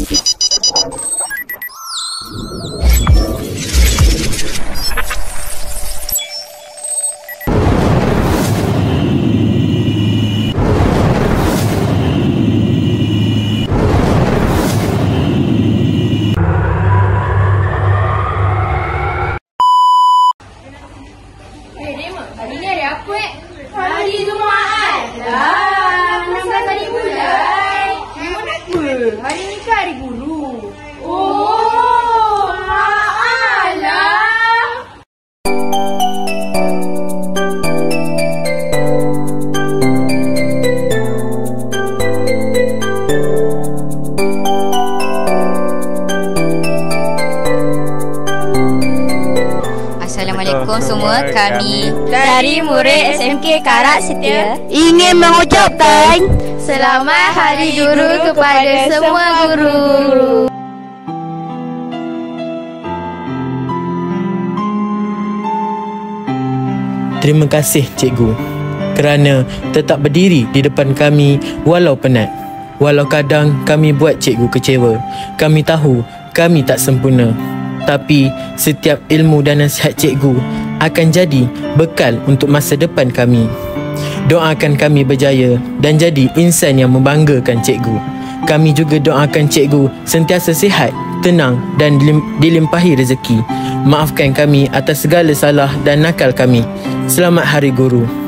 Hari ni hari apa Hari Jumaat lah. 16 hari bulan. Memang apa? Hari ni kan hari guru. Oh, alah. Assalamualaikum semua. Kami dari murid SMK Karak Setia ingin mengucapkan Selamat Hari Guru kepada semua guru. Terima kasih cikgu kerana tetap berdiri di depan kami walau penat. Walau kadang kami buat cikgu kecewa. Kami tahu kami tak sempurna. Tapi setiap ilmu dan nasihat cikgu akan jadi bekal untuk masa depan kami. Doakan kami berjaya dan jadi insan yang membanggakan cikgu. Kami juga doakan cikgu sentiasa sihat, tenang dan dilimpahi rezeki. Maafkan kami atas segala salah dan nakal kami. Selamat Hari Guru.